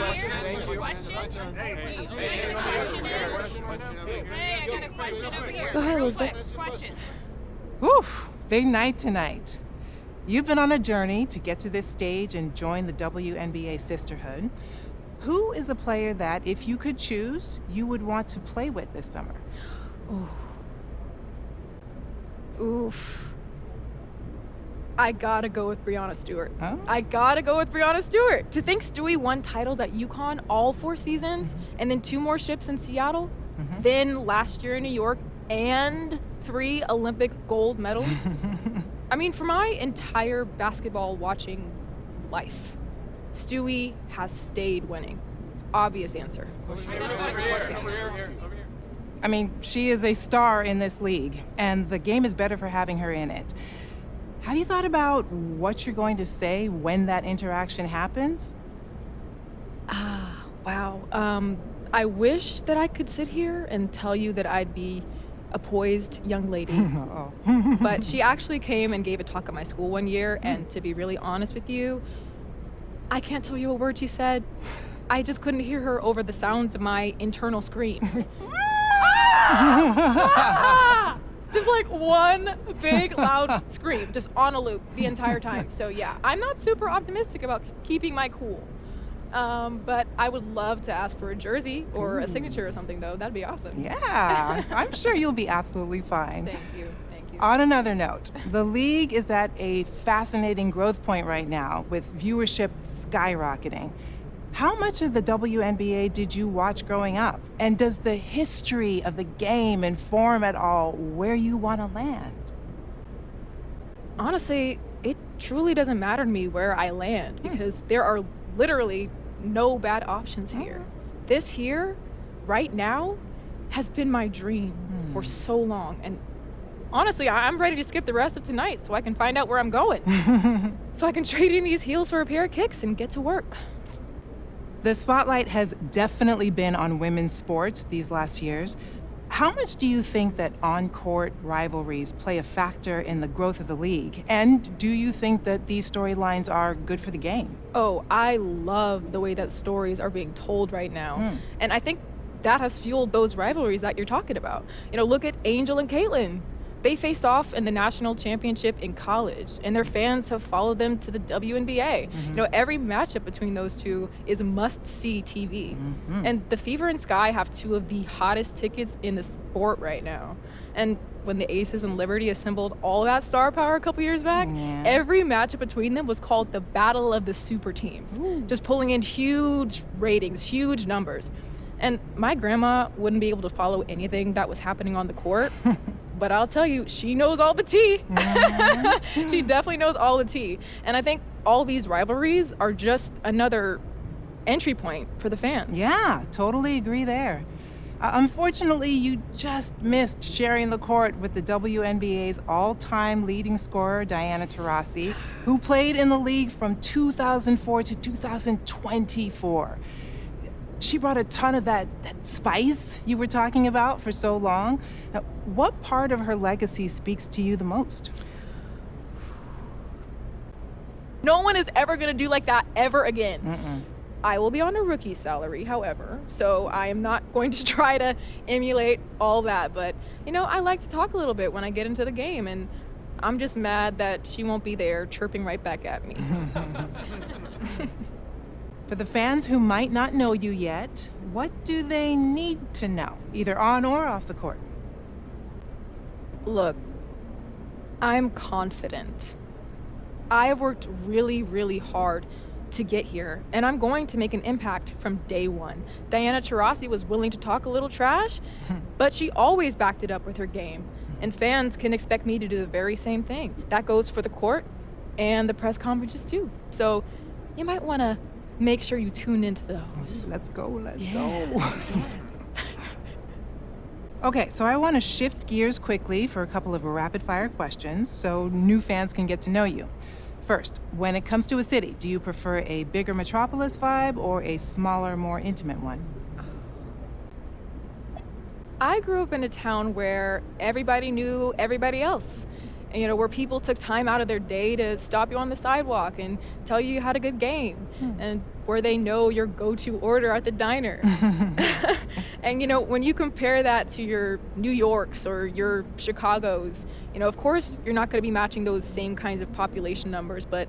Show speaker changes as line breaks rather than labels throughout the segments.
question.
Thank you.
Question?
My turn.
Hey, I got a question over here.
Go ahead, Elizabeth.
Question.
Whew, big night tonight. You've been on a journey to get to this stage and join the WNBA sisterhood. Who is a player that, if you could choose, you would want to play with this summer?
Oof. I gotta go with Breanna Stewart.
Oh?
I gotta go with Breanna Stewart. To think Stewie won titles at UConn all 4 seasons, and then 2 more ships in Seattle, then last year in New York, and 3 Olympic gold medals. I mean, for my entire basketball watching life, Stewie has stayed winning. Obvious answer.
I mean, she is a star in this league, and the game is better for having her in it. Have you thought about what you're going to say when that interaction happens?
Wow. I wish that I could sit here and tell you that I'd be a poised young lady. But she actually came and gave a talk at my school one year, and to be really honest with you, I can't tell you a word she said. I just couldn't hear her over the sounds of my internal screams. Just like one big loud scream, just on a loop the entire time. So yeah, I'm not super optimistic about keeping my cool. But I would love to ask for a jersey or a signature or something, though. That'd be awesome.
Yeah, I'm sure you'll be absolutely fine.
Thank you.
On another note, the league is at a fascinating growth point right now, with viewership skyrocketing. How much of the WNBA did you watch growing up? And does the history of the game inform at all where you want to land?
Honestly, it truly doesn't matter to me where I land, because there are literally no bad options here. This here, right now, has been my dream for so long. And honestly, I'm ready to skip the rest of tonight so I can find out where I'm going. So I can trade in these heels for a pair of kicks and get to work.
The spotlight has definitely been on women's sports these last years. How much do you think that on-court rivalries play a factor in the growth of the league? And do you think that these storylines are good for the game?
Oh, I love the way that stories are being told right now. And I think that has fueled those rivalries that you're talking about. You know, look at Angel and Caitlin. They faced off in the national championship in college, and their fans have followed them to the WNBA. You know, every matchup between those two is must-see TV. And the Fever and Sky have 2 of the hottest tickets in the sport right now. And when the Aces and Liberty assembled all that star power a couple years back, every matchup between them was called the Battle of the Super Teams, just pulling in huge ratings, huge numbers. And my grandma wouldn't be able to follow anything that was happening on the court. But I'll tell you, she knows all the tea. She definitely knows all the tea. And I think all these rivalries are just another entry point for the fans.
Yeah, totally agree there. Unfortunately, you just missed sharing the court with the WNBA's all-time leading scorer, Diana Taurasi, who played in the league from 2004 to 2024. She brought a ton of that spice you were talking about for so long. Now, what part of her legacy speaks to you the most?
No one is ever going to do like that ever again. I will be on a rookie salary, however, so I am not going to try to emulate all that. But, you know, I like to talk a little bit when I get into the game, and I'm just mad that she won't be there chirping right back at me.
For the fans who might not know you yet, what do they need to know, either on or off the court?
Look, I'm confident. I have worked really, really hard to get here, and I'm going to make an impact from day one. Diana Taurasi was willing to talk a little trash, but she always backed it up with her game. And fans can expect me to do the very same thing. That goes for the court and the press conferences too. So you might want to make sure you tune into those.
Let's go. Okay, so I want to shift gears quickly for a couple of rapid-fire questions so new fans can get to know you. First, when it comes to a city, do you prefer a bigger metropolis vibe or a smaller, more intimate one?
I grew up in a town where everybody knew everybody else. you know, where people took time out of their day to stop you on the sidewalk and tell you had a good game, and where they know your go-to order at the diner. And, you know, when you compare that to your New Yorks or your Chicagos, you know, of course, you're not going to be matching those same kinds of population numbers, but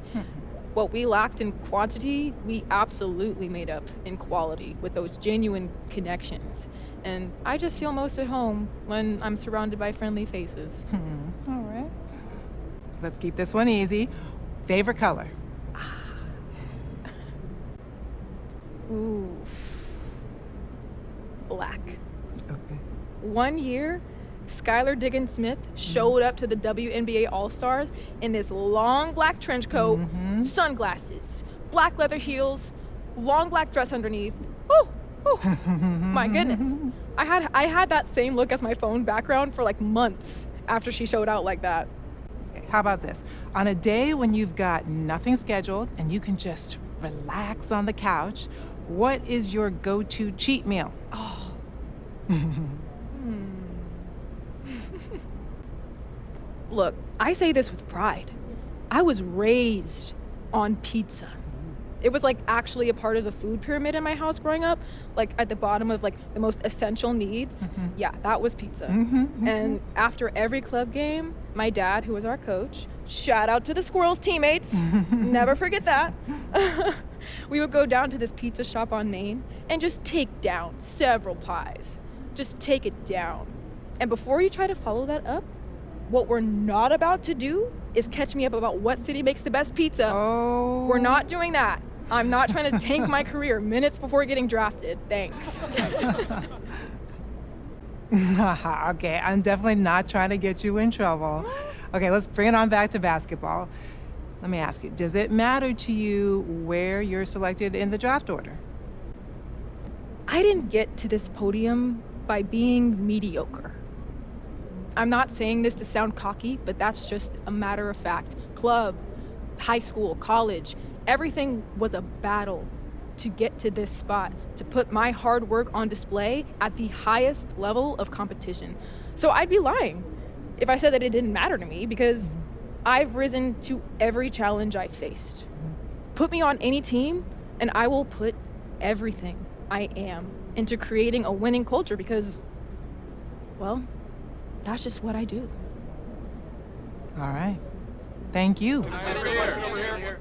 what we lacked in quantity, we absolutely made up in quality with those genuine connections. And I just feel most at home when I'm surrounded by friendly faces.
All right. Let's keep this one easy. Favorite color?
Ooh. Black.
Okay.
One year, Skylar Diggins-Smith showed up to the WNBA All-Stars in this long black trench coat, sunglasses, black leather heels, long black dress underneath. Oh, my goodness. I had that same look as my phone background for like months after she showed out like that.
Okay, how about this? On a day when you've got nothing scheduled and you can just relax on the couch, what is your go-to cheat meal?
Oh. Look, I say this with pride. I was raised on pizza. It was like actually a part of the food pyramid in my house growing up, like at the bottom of like the most essential needs. Yeah, that was pizza. And after every club game, my dad, who was our coach, shout out to the Squirrels teammates, never forget that. We would go down to this pizza shop on Main and just take down several pies. Just take it down. And before you try to follow that up, what we're not about to do is catch me up about what city makes the best pizza.
Oh.
We're not doing that. I'm not trying to tank my career minutes before getting drafted. Thanks.
Okay, I'm definitely not trying to get you in trouble. Okay, let's bring it on back to basketball. Let me ask you, does it matter to you where you're selected in the draft order?
I didn't get to this podium by being mediocre. I'm not saying this to sound cocky, but that's just a matter of fact. Club, high school, college, everything was a battle to get to this spot, to put my hard work on display at the highest level of competition. So I'd be lying if I said that it didn't matter to me, because I've risen to every challenge I faced. Put me on any team, and I will put everything I am into creating a winning culture because, well, that's just what I do.
All right. Thank you.
Over here.